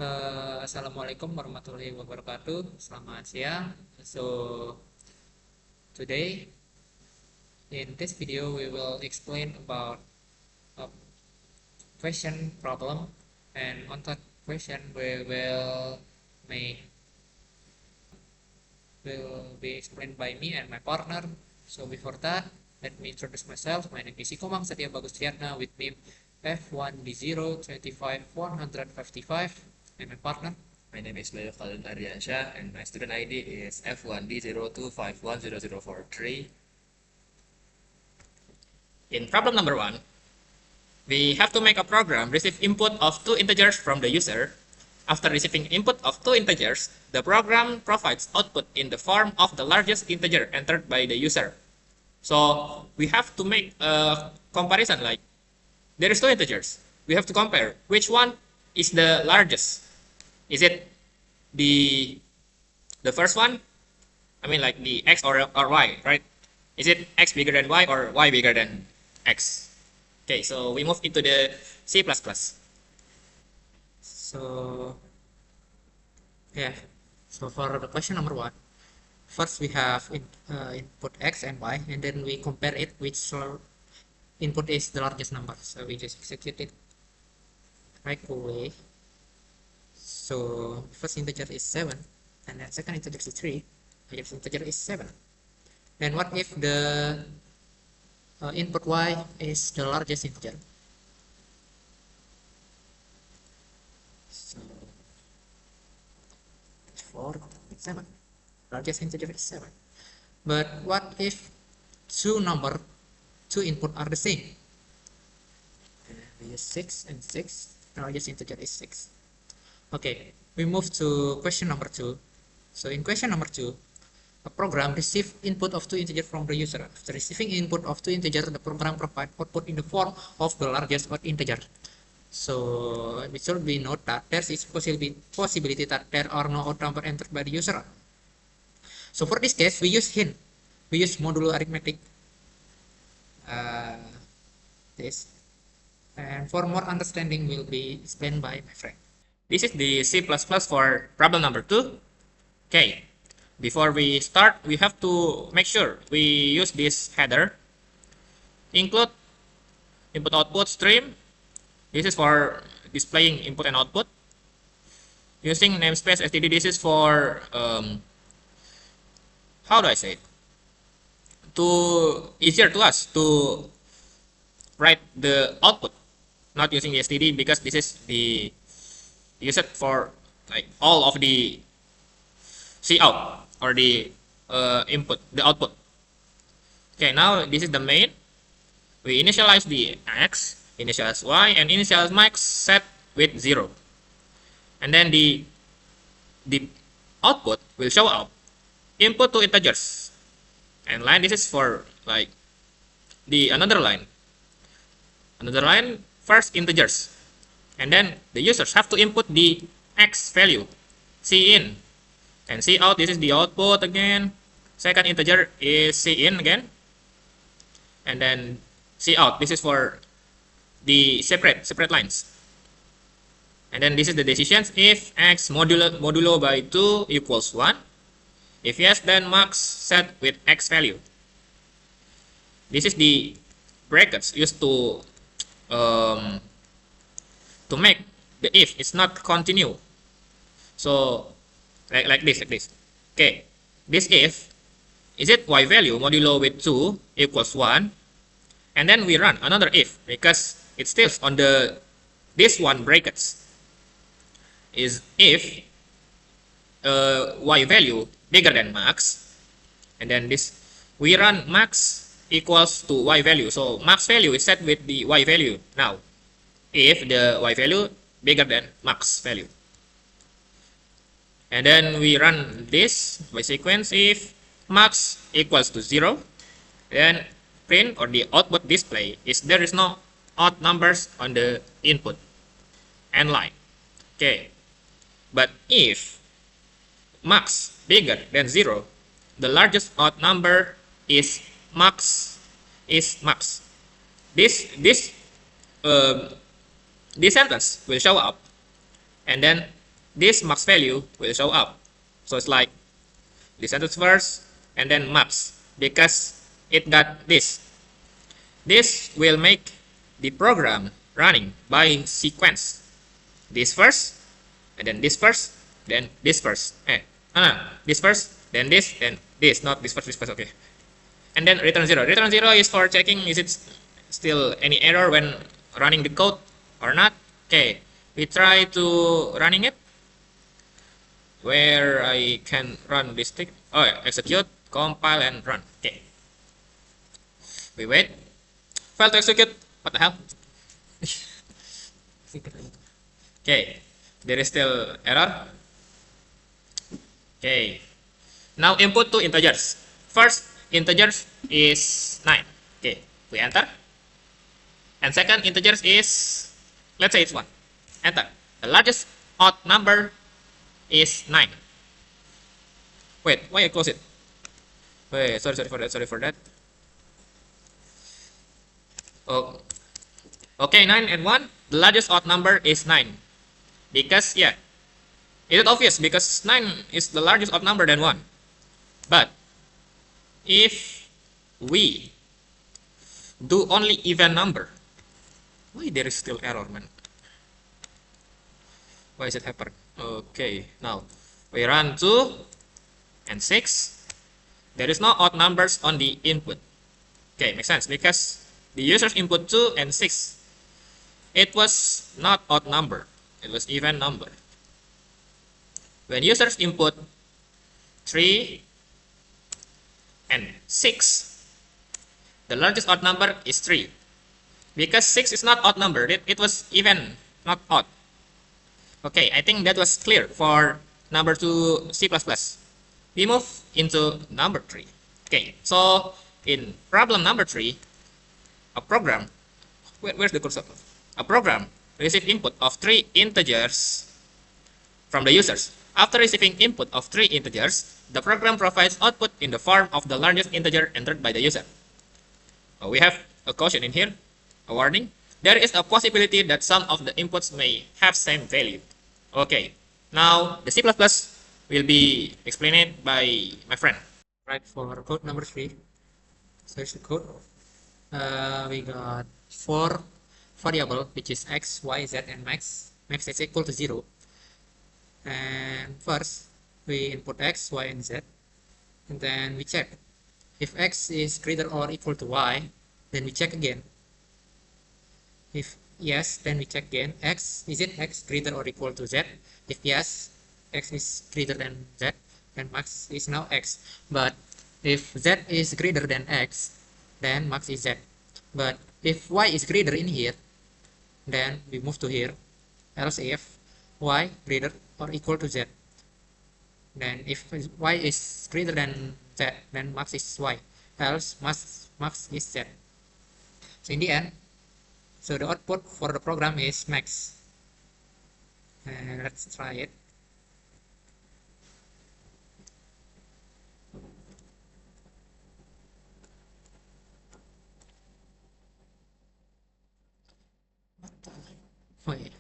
Assalamualaikum warahmatullahi wabarakatuh. Selamat siang. So today in this video we will explain about a question problem, and on that question we make will be explained by me and my partner. So before that, let me introduce myself. My name is Ikomang Satya Bagus Triatna with NIM F1B0255155, and my partner. My name is Leo Khalid Aryansyah and my student ID is F1B02510043. In problem number 1, we have to make a program receive input of two integers from the user. After receiving input of two integers, the program provides output in the form of the largest integer entered by the user. So we have to make a comparison, like there is two integers. We have to compare which one is the largest. Is it the first one? I mean, like the x or y, right? Is it x bigger than y or y bigger than x? Okay, so we move into the C++. So yeah, so for the question number 1, first we have input x and y, and then we compare it which input is the largest number. So we just execute it right away. So first integer is 7, and then second integer is 3. Next integer is 7. And what if the input y is the largest integer? So 4, 7. Largest integer is 7. But what if two input are the same? We use 6 and 6. Largest integer is 6. Okay, we move to question number 2. So in question number 2, a program receives input of two integers from the user. After receiving input of two integers, the program provides output in the form of the largest integer. So it should be note that there is possibility that there are no odd number entered by the user. So for this case, we use hint. We use modulo arithmetic. This. And for more understanding will be explained by my friend. This is the C++ for problem number 2. Okay, before we start, we have to make sure we use this header. Include input output stream. This is for displaying input and output. Using namespace std, this is for how do I say it? Easier to us to write the output, not using the std, because this is the use it for like all of the cout or the output. Okay, now this is the main. We initialize the x, initialize y, and initialize max set with 0. And then the output will show up input to integers. And line, this is for like the another line. Another line, first integers. And then the users have to input the x value, cin. And cout, this is the output again. Second integer is cin again. And then cout, this is for the separate lines. And then this is the decisions. If x modulo by 2 equals 1. If yes, then max set with x value. This is the brackets used to make the if it's not continue. So like this. Okay, this if, is it y value modulo with 2 equals 1, and then we run another if because it still on this one brackets is if y value bigger than max, and then this we run max equals to y value. So max value is set with the y value now if the y value bigger than max value. And then we run this by sequence. If max equals to 0, then print or the output display is there is no odd numbers on the input and line. Okay, but if max bigger than 0, the largest odd number is max. This sentence will show up, and then this max value will show up. So it's like this sentence first and then max, because it got this. This will make the program running by sequence. This first, and then this first, then this first. This first, then this, not this first, okay. And then return 0. Return 0 is for checking is it still any error when running the code or not. Okay, we try to running it. Where I can run this thing. Oh yeah, execute, compile, and run. Okay. We wait. Fail to execute. What the hell? Okay. There is still error. Okay. Now input two integers. First integers is 9. Okay. We enter. And second integers is, let's say it's 1. Enter. The largest odd number is 9. Wait, why I close it? Wait, sorry for that. Oh, okay, 9 and 1. The largest odd number is 9. Because, yeah, is it obvious? Because 9 is the largest odd number than 1. But, if we do only even number, why there is still error, man? Why is it happen? Okay, now we run 2 and 6. There is no odd numbers on the input. Okay, makes sense because the user's input 2 and 6. It was not odd number. It was even number. When users input 3 and 6, the largest odd number is 3. Because 6 is not odd number. It was even, not odd. Okay, I think that was clear for number 2 C++. We move into number 3. Okay, so in problem number 3, a program, where's the cursor? A program receives input of 3 integers from the users. After receiving input of 3 integers, the program provides output in the form of the largest integer entered by the user. We have a caution in here, a warning. There is a possibility that some of the inputs may have same value. Okay, now the C++ will be explained by my friend. Right, for code number 3, search the code. We got 4 variable, which is x, y, z, and max. Max is equal to 0. And first, we input x, y, and z. And then we check. If x is greater or equal to y, then we check again. If yes, then we check again. Is it x greater or equal to z? If yes, x is greater than z, then max is now x. But if z is greater than x, then max is z. But if y is greater in here, then we move to here. Else if y greater or equal to z, then if y is greater than z, then max is y. Else max is z. So in the end, so the output for the program is max. Let's try it. Wait.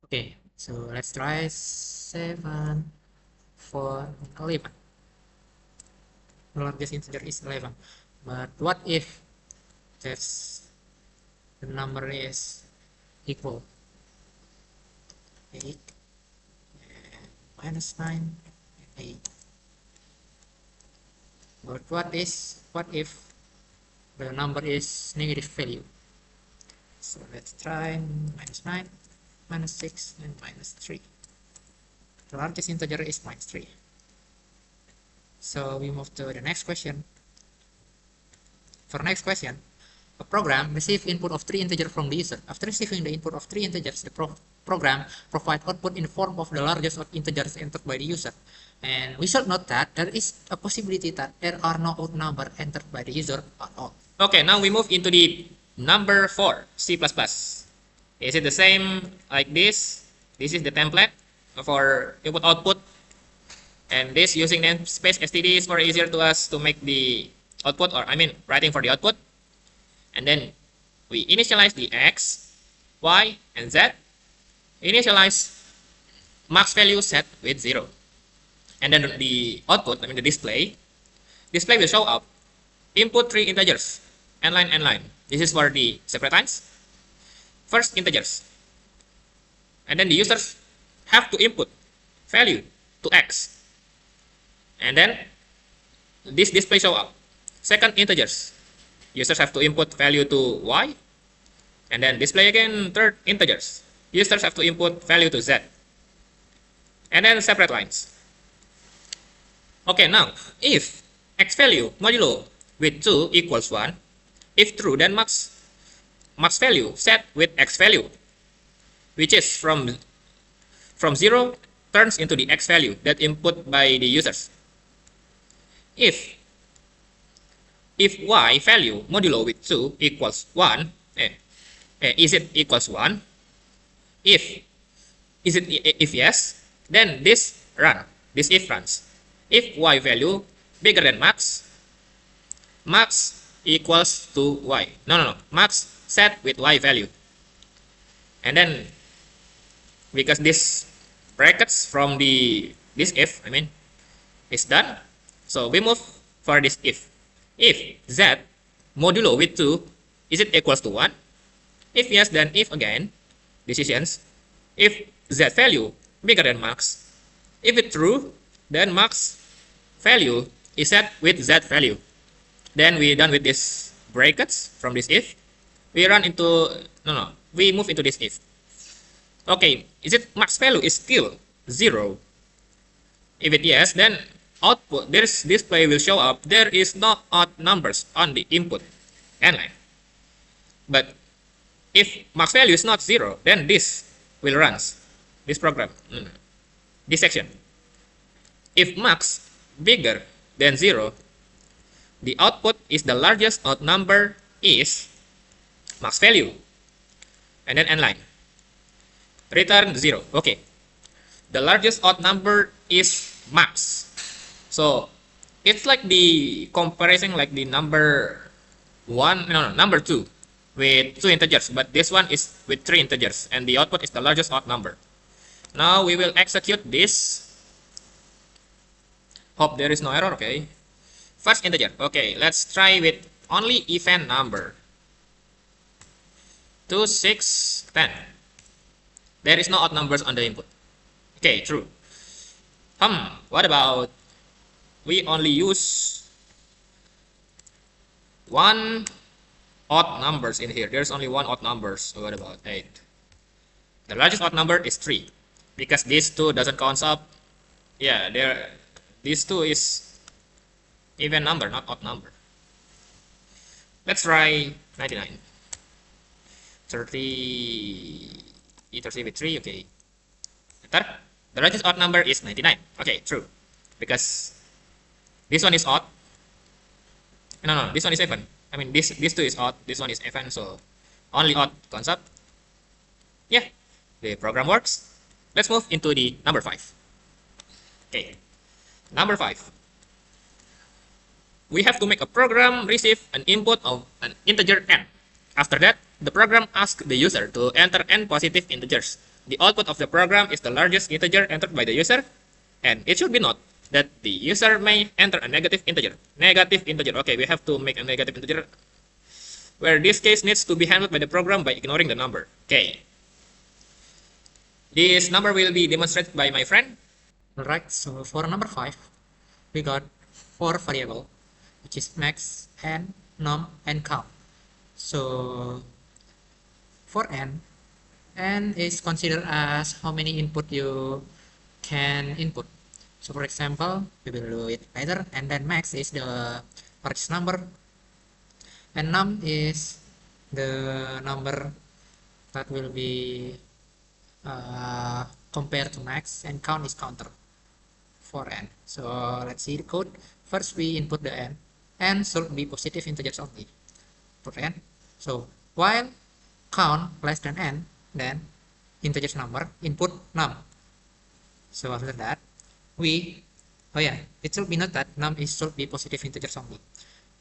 Okay, so let's try 7, 4, 11. The largest integer is 11. But what if that's the number is equal 8 and minus 9 and 8? But what if the number is negative value? So let's try minus 9, minus 6, and minus 3. The largest integer is minus 3. So we move to the next question. For next question, a program receives input of 3 integers from the user. After receiving the input of 3 integers, the program provides output in the form of the largest odd integers entered by the user. And we should note that there is a possibility that there are no odd number entered by the user at all. Okay, now we move into the number 4, C++. Is it the same like this? This is the template for input output. And this using namespace std is more easier to us to make the output, or I mean writing for the output. And then we initialize the x, y, and z. Initialize max value set with 0. And then the output, I mean the display will show up input 3 integers, n line, n line. This is for the separate lines. First integers. And then the users have to input value to x. And then this display show up. Second integers. Users have to input value to y. And then display again third integers. Users have to input value to z. And then separate lines. Okay, now if x value modulo with 2 equals 1, if true, then max value set with x value, which is from 0 turns into the x value that input by the users. If y value modulo with 2 equals 1, is it equals 1? If yes, then this if runs. If y value bigger than max equals to y. No, max set with y value. And then because this brackets from this if, I mean, is done, so we move for this if. If z modulo with 2, is it equals to 1? If yes, then if again, decisions. If z value bigger than max, if it's true, then max value is set with z value. Then we done with this brackets from this if. We run into, we move into this if. Okay, is it max value is still 0? If it yes, then output, this display will show up, there is no odd numbers on the input n line. But if max value is not 0, then this will run, this program, this section. If max bigger than 0, the output is the largest odd number is max value, and then n line. Return 0. Okay. The largest odd number is max. So it's like the comparison like the number 1, number 2 with 2 integers, but this one is with 3 integers, and the output is the largest odd number. Now we will execute this. Hope there is no error. Okay. First integer. Okay, let's try with only even number. 2, 6, 10. There is no odd numbers on the input. Okay, true. What about we only use 1 odd numbers in here? There's only 1 odd number. So what about 8? The largest odd number is 3 because these 2 doesn't count up. Yeah, these 2 is even number, not odd number. Let's try 99. 30 with 3. Okay. Enter. The largest odd number is 99. Okay, true. Because this one is odd. No, this one is even. I mean, this 2 is odd. This one is even. So only odd counts up. Yeah, the program works. Let's move into the number 5. Okay, number 5. We have to make a program receive an input of an integer n. After that, the program asks the user to enter n positive integers. The output of the program is the largest integer entered by the user, and it should be noted that the user may enter a negative integer. Okay, we have to make a negative integer, where this case needs to be handled by the program by ignoring the number. Okay. This number will be demonstrated by my friend. Alright, so for number 5, we got 4 variables, which is max, n, num, and count. So for n is considered as how many input you can input. So for example, we will do it later, and then max is the largest number, and num is the number that will be compared to max, and count is counter for n. So let's see the code. First we input the n should be positive integers only for n. So while count less than n, then integers number input num. So after that we Oh yeah, it should be noted that num should be positive integers only.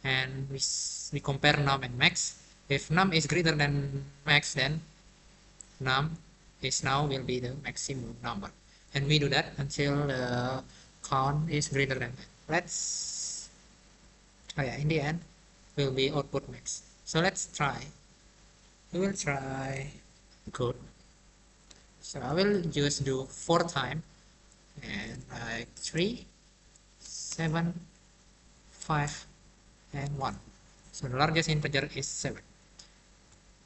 And we compare num and max. If num is greater than max, then num is now will be the maximum number. And we do that until the count is greater than that. Oh yeah, in the end, will be output max. So let's try. We will try code. So I will just do 4 times and like 3, 7, 5, and 1. So the largest integer is 7.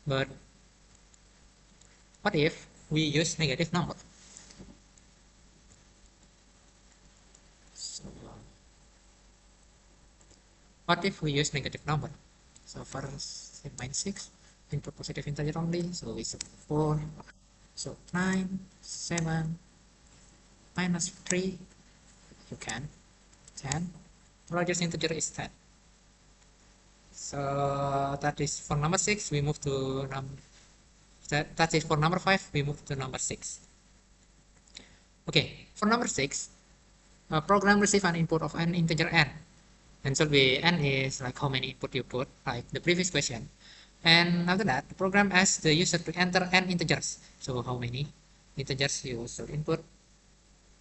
But what if we use negative number? So what if we use negative number? So first in -6, input positive integer only, so it's 4. So 9, 7, -3, you can 10. Largest integer is 10. So that is for number 6. We move to that is for number 5. We move to number 6. Okay, for number 6, a program receive an input of an integer n, and so the n is like how many input you put, like the previous question. And after that, the program asks the user to enter n integers. So how many integers you should input,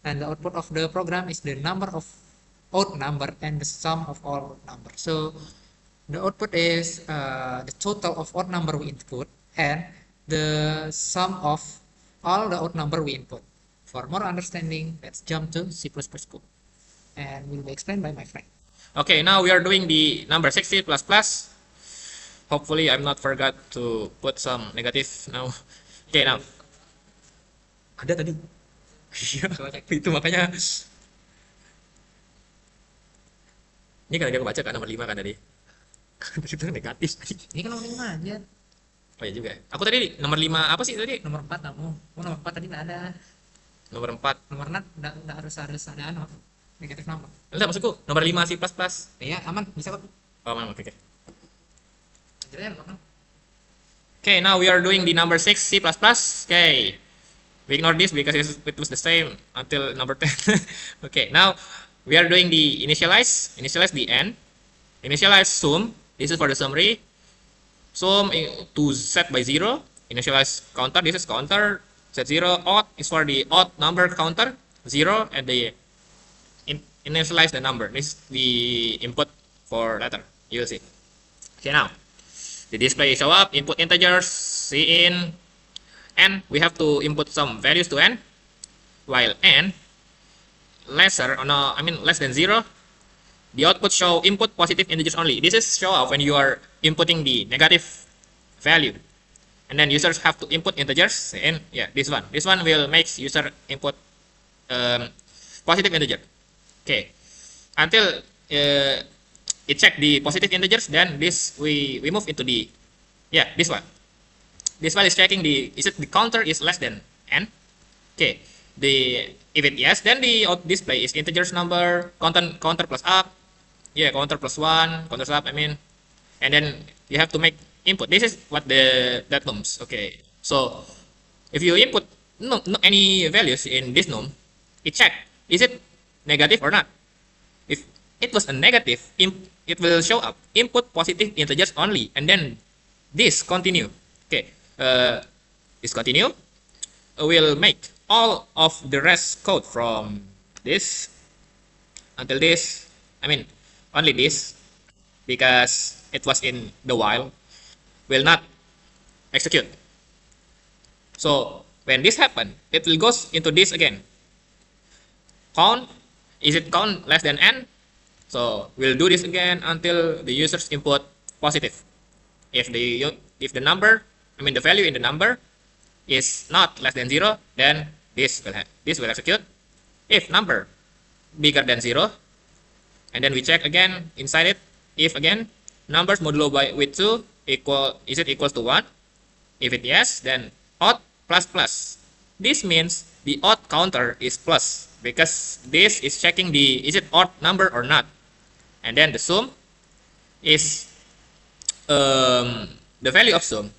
and the output of the program is the number of odd number and the sum of all numbers. So the output is the total of odd number we input and the sum of all the odd number we input. For more understanding, let's jump to C++ code, and will be explained by my friend. Okay, now we are doing the number 60 plus plus. Hopefully I'm not forgot to put some negative now. Okay, now. Ada tadi. Iya, itu makanya. Ini kan dia kebaca kan nomor 5 kan tadi. Itu negatif. Ini kan nomor 5 aja. Oh ya juga. Aku tadi nomor 5 apa sih tadi? Nomor 4 kamu. Oh, nomor 4 tadi nggak ada. Nomor 4. Nomor 6 nggak harus ada anu, negatif number. Enggak, maksudku nomor 5 C++. Iya, aman, bisa kok. Oh, aman, oke. Jadi nomor 6. Okay, now we are doing the number 6 C++. Okay. We ignore this because it was the same until number 10. Okay, now we are doing the initialize the n. Initialize sum. This is for the summary. Sum to set by 0. Initialize counter. This is counter. Set 0. Odd is for the odd number counter. 0. And the initialize the number. This is the input for letter. You will see. Okay, now the display show up. Input integers. Cin n. We have to input some values to n. While n lesser, less than 0, the output show input positive integers only. This is show up when you are inputting the negative value, and then users have to input integers. And yeah, this one will make user input positive integer. Okay, until it check the positive integers, then we move into the this one. This one is checking is it the counter is less than n. Okay, if it yes, then the display is integers number counter plus up. Yeah, counter plus 1, counter up, and then you have to make input. This is what that nums. Okay, so if you input no any values in this num, it check is it negative or not. If it was a negative, it will show up input positive integers only, and then this continue. Okay, this continue will make all of the rest code from this until this. Only this, because it was in the while, will not execute. So when this happen, it will go into this again. Count, is it count less than n? So we'll do this again until the users input positive. If the number, the value in the number is not less than 0, then this will execute. If number bigger than 0, and then we check again inside it. If again numbers modulo with 2 is it equals to 1? If it yes, then odd plus plus. This means the odd counter is plus, because this is checking is it odd number or not. And then the sum is the value of sum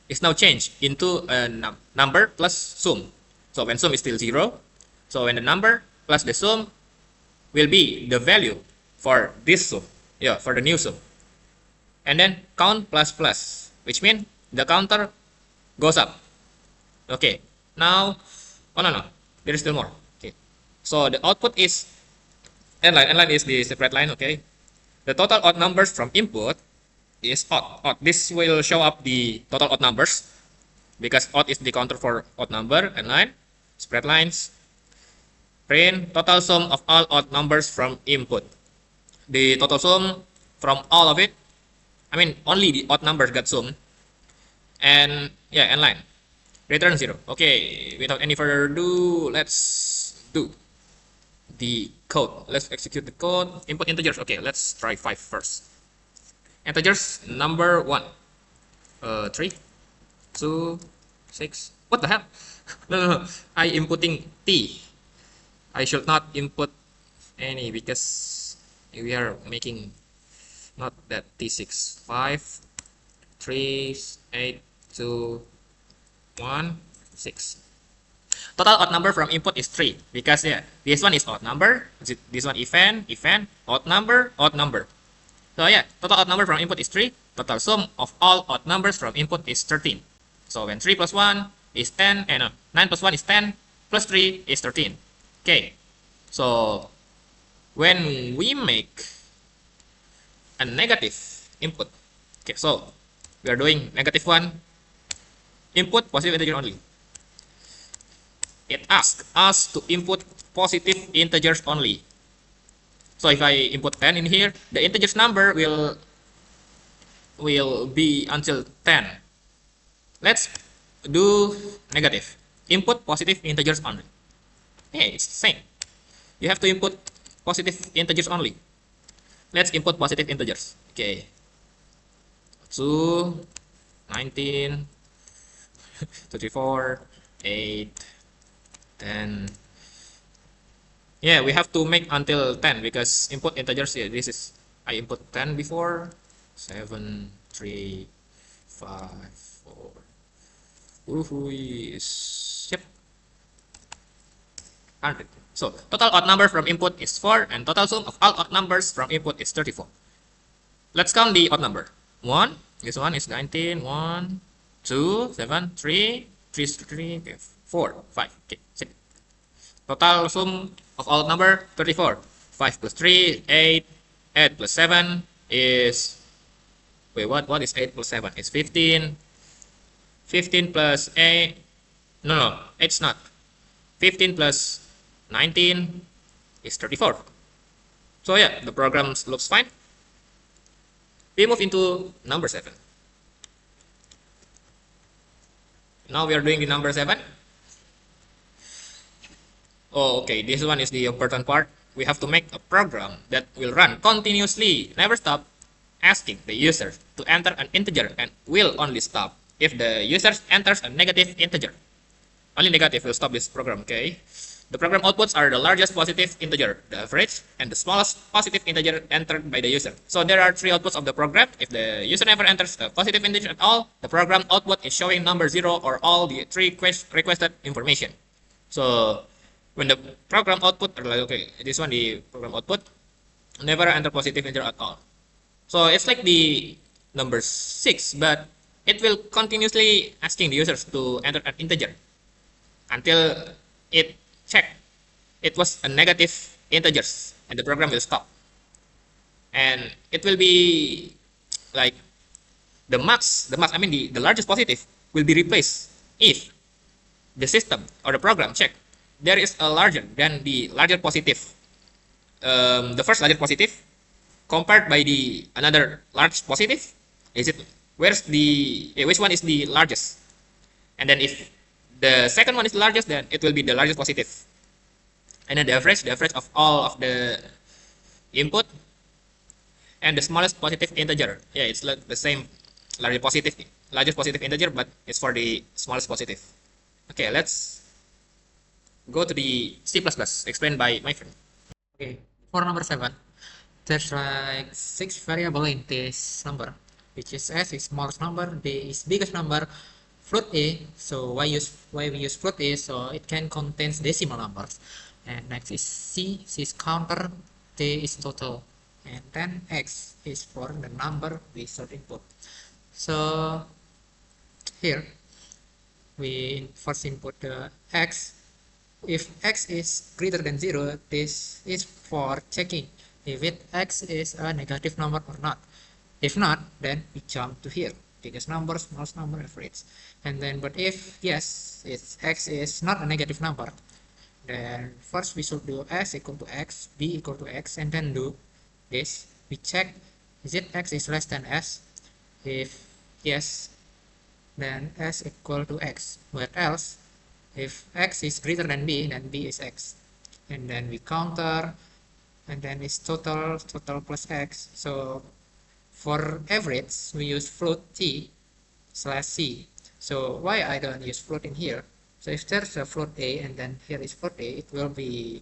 is now changed into a number plus sum. So when sum is still 0, so when the number plus the sum will be the value for this sum, yeah, for the new sum. And then count plus plus, which means the counter goes up. Okay, now, oh no, there is still more. Okay, so the output is n line is the separate line. Okay, the total odd numbers from input is odd. This will show up the total odd numbers because odd is the counter for odd number. And line, spread lines, print total sum of all odd numbers from input. The total sum from all of it, I mean only the odd numbers got summed. And yeah, and line, return 0. Okay, without any further ado, let's do the code. Let's execute the code. Input integers. Okay, let's try 5 first. Integers number 1, 3, 2, 6. What the hell? No. I inputting t. I should not input any because we are making not that t6. 5, 3, 8, 2, 1, 6. Total odd number from input is 3 because yeah, this one is odd number, this one even, odd number. So yeah, total odd number from input is 3. Total sum of all odd numbers from input is 13. So when 3 plus 1 is 10, and 9 plus 1 is 10, plus 3 is 13. Okay, so when we make a negative input, okay, so we are doing -1, input positive integer only. It asks us to input positive integers only. So if I input 10 in here, the integers number will be until 10. Let's do negative. Input positive integers only. Hey, it's the same. You have to input positive integers only. Let's input positive integers. Okay. 2, 19, 34, 8, 10. Yeah, we have to make until 10 because input integers, yeah, this is, I input 10 before. 7, 3, 5, 4. Yep. 100. So total odd number from input is 4 and total sum of all odd numbers from input is 34. Let's count the odd number. 1, this one is 19, 1, 2, 7, 3, 3, 4, 5. Okay, 6. Total sum of all number 34. 5 plus 3, 8. 8 plus 7 is, wait, what is 8 plus 7? It's 15. 15 plus 8, no, it's not. 15 plus 19 is 34. So yeah, the program looks fine. We move into number 7. Now we are doing the number 7. Oh, okay, this one is the important part. We have to make a program that will run continuously, never stop, asking the user to enter an integer and will only stop if the user enters a negative integer. Only negative will stop this program, okay? The program outputs are the largest positive integer, the average, and the smallest positive integer entered by the user. So there are 3 outputs of the program. If the user never enters a positive integer at all, the program output is showing number 0 or all the 3 requested information. So when the program output, okay, this one the program output, never enter positive integer at all. So it's like the number 6, but it will continuously asking the users to enter an integer until it check it was a negative integers and the program will stop. And it will be like the max, I mean the largest positive will be replaced if the system or the program check there is a larger than the larger positive, the first larger positive compared by the another large positive. Is it where's the which one is the largest? And then if the second one is the largest, then it will be the largest positive. And then the average of all of the input and the smallest positive integer. Yeah, it's like the same largest positive integer, but it's for the smallest positive. Okay, let's go to the C++ explained by my friend. Okay, for number 7, there's like 6 variable in this number, which is S is smallest number, B is biggest number, float A. So why we use float A? So it can contains decimal numbers, and next is C is counter, T is total, and then X is for the number we should input. So here we first input the X. If X is greater than 0, this is for checking if X is a negative number or not. If not, then we jump to here, biggest number, smallest number, average. And then, but if yes, X is not a negative number, then first we should do S equal to X, B equal to X, and then do this. We check, is it X is less than S? If yes, then S equal to X. But else, if X is greater than B, then B is X. And then we counter, and then it's total plus X. So for average, we use float T slash C. So why I don't use float in here? So if there's a float A and then here is float A, it will be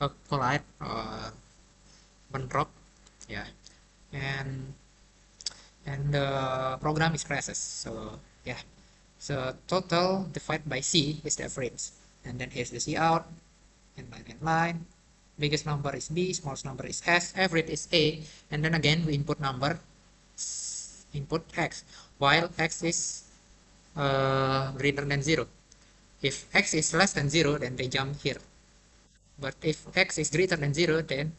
a collide or bentrok, yeah, and the program is crashes. So yeah, so total divided by C is the average, and then here's the C out, and line. Biggest number is B, smallest number is S, average is A, and then again we input number, input X, while X is greater than 0. If X is less than 0, then they jump here. But if X is greater than 0, then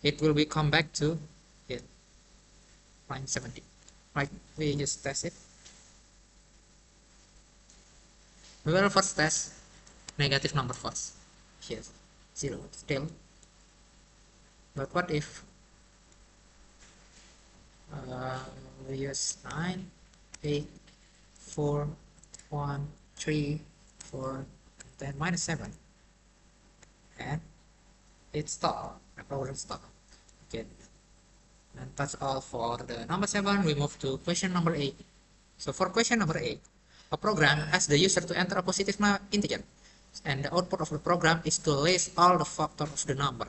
it will be come back to here, line 70. Right, we just test it. We will first test negative number first. Here, 0 still. But what if we use 9, 8, 4, 1, 3, 4, then minus 7, and it stopped, the program stopped. Okay, and that's all for the number 7. We move to question number 8. So for question number 8, a program asks the user to enter a positive integer, and the output of the program is to list all the factors of the number.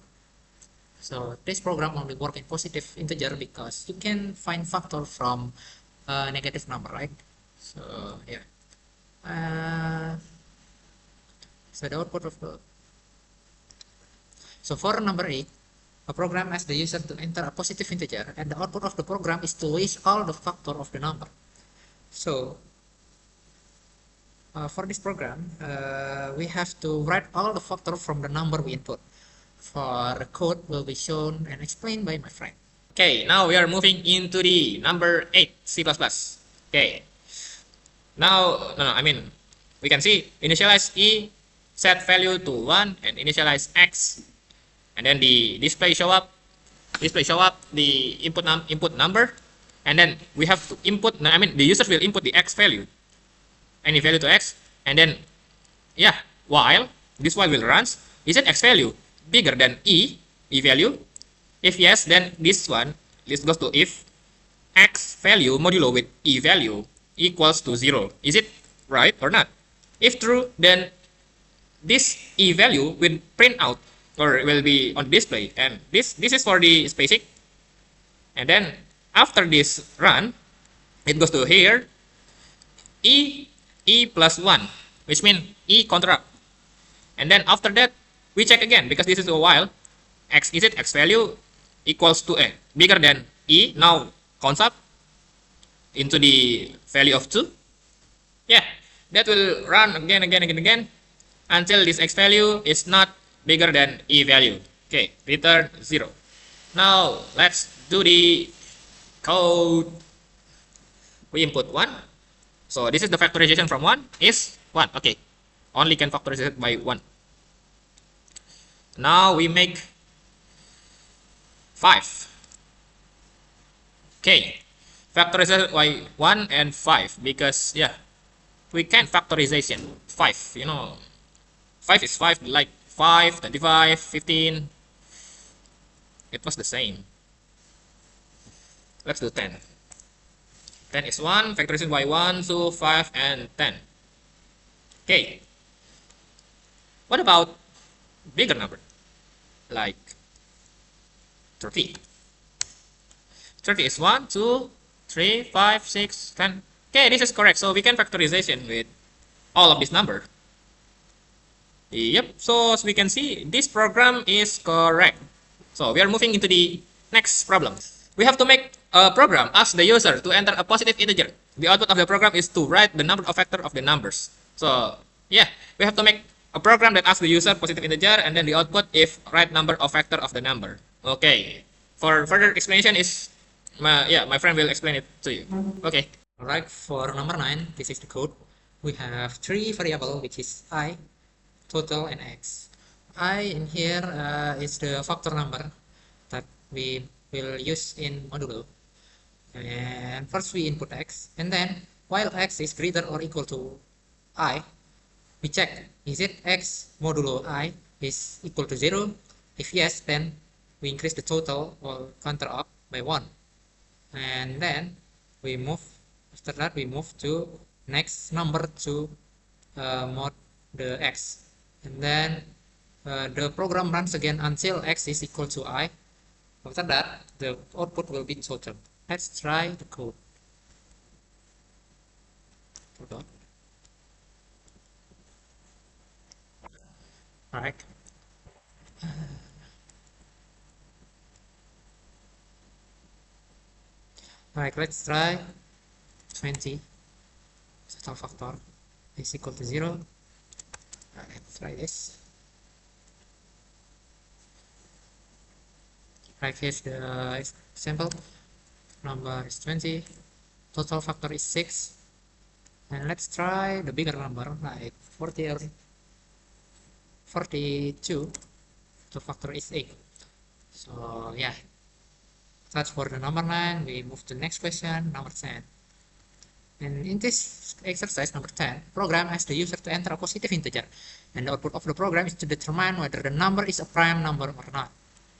So this program only works in positive integer because you can find factor from a negative number, right? So yeah. So the output of the, so for number 8, a program asks the user to enter a positive integer, and the output of the program is to list all the factor of the number. So for this program, we have to write all the factor from the number we input. For the code will be shown and explained by my friend. Okay, now we are moving into the number 8, C++. Okay, now, we can see initialize E, set value to 1, and initialize X. And then the display show up the input number, and then we have to input, the user will input the X value, any value to X, and then, yeah, while will run, is it X value bigger than E value? If yes, then this goes to if X value modulo with E value equals to 0. Is it right or not? If true, then this E value will print out or will be on display, and this is for the spacing. And then after this run, it goes to here, E plus 1, which means E contract. And then after that, we check again because this is a while. X value equals to A, bigger than E. Now counts up into the value of 2. Yeah, that will run again until this X value is not bigger than E value. Okay, return 0. Now let's do the code. We input 1. So this is the factorization from 1 is 1. Okay, only can factorize it by 1. Now we make 5. Okay, factorization by 1 and 5 because yeah, we can factorization 5. 5 is 5, like 5, 25, 15. It was the same. Let's do 10. 10 is 1, factorization by 1, 2, 5, and 10. Okay. What about bigger number? Like 30. 30 is 1, 2, 3, 5, 6, 10. Okay, this is correct. So we can factorization with all of this number. Yep, so as we can see, this program is correct. So we are moving into the next problem. We have to make a program ask the user to enter a positive integer. The output of the program is to write the number of factor of the numbers. So yeah, we have to make a program that asks the user positive integer and then the output if right number of factor of the number. Okay, for further explanation is my friend will explain it to you. Okay. Alright, for number 9, this is the code. We have three variables, which is I, total, and X. I in here is the factor number that we will use in modulo. And first we input X, and then while X is greater or equal to I, we check, is it X modulo I is equal to 0? If yes, then we increase the total or counter up by 1. And then we move, after that we move to next number to mod the X. And then the program runs again until X is equal to I. After that, the output will be total. Let's try the code. Alright. Alright, let's try 20 total factor is equal to 0. Alright, let's try this. Right, here's the example. Number is 20, total factor is 6, and let's try the bigger number like 40 or 42. Total factor is 8. So yeah, that's for the number 9. We move to the next question, number 10. And in this exercise number 10, program asks the user to enter a positive integer, and the output of the program is to determine whether the number is a prime number or not.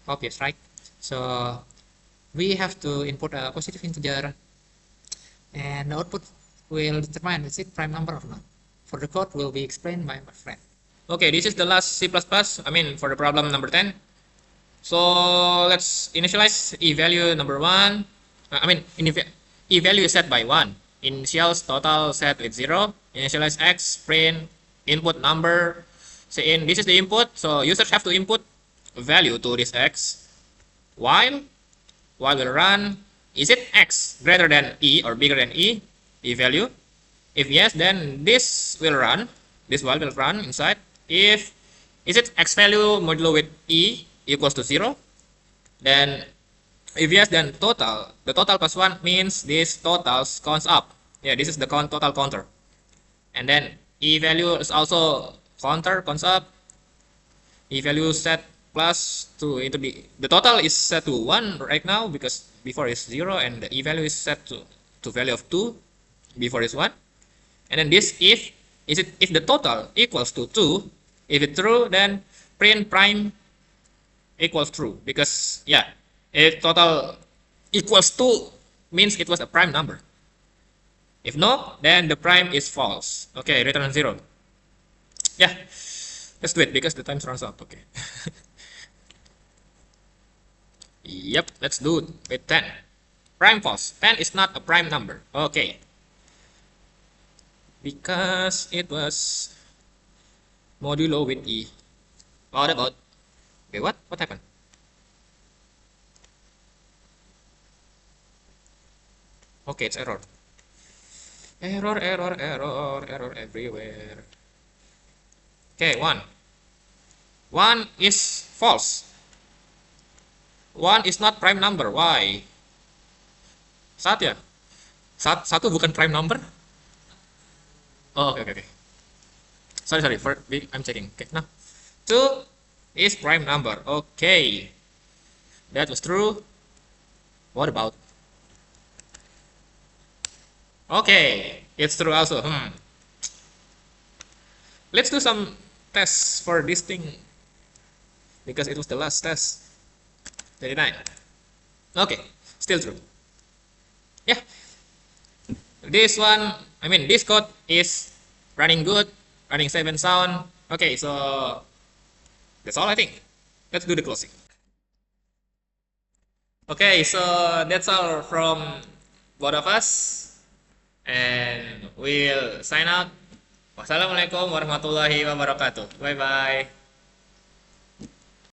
Obvious, right? So we have to input a positive integer, and the output will determine is it prime number or not. For the code will be explained by my friend. Okay, this is the last C++, I mean for the problem number 10. So let's initialize e value number 1. E value is set by 1. Initials total set with 0. Initialize X, print, input number. Say in, this is the input. So users have to input value to this X. While will run, is it X greater than E or bigger than E value? If yes, then this will run. This while will run inside. If is it X value modulo with E equals to 0, then if yes, then total. The total plus 1 means this totals counts up. Yeah, this is the total counter. And then E value is also counter counts up. E value set plus 2 into the total is set to 1 right now because before is 0, and the E value is set to value of 2 before is 1. And then this if the total equals to 2, if it's true, then print prime equals true, because yeah, if total equals 2 means it was a prime number. If no, then the prime is false. Okay, return 0. Yeah, let's do it because the time runs out. Okay. Yep, let's do it with 10. Prime false. 10 is not a prime number. Okay. Because it was modulo with E. What about? Okay, what happened? Okay, it's error. Error everywhere. Okay, 1. 1 is false. 1 is not prime number. Why? Satya. Satu bukan prime number? Oh, okay. Sorry. I'm checking. Okay, now 2 is prime number. Okay, that was true. What about? Okay, it's true also. Let's do some tests for this thing because it was the last test. 39. Okay, still true. Yeah, this one, this code is running good, running safe and sound. Okay, so that's all I think. Let's do the closing. Okay, so that's all from both of us, and we'll sign out. Wassalamualaikum warahmatullahi wabarakatuh. Bye bye.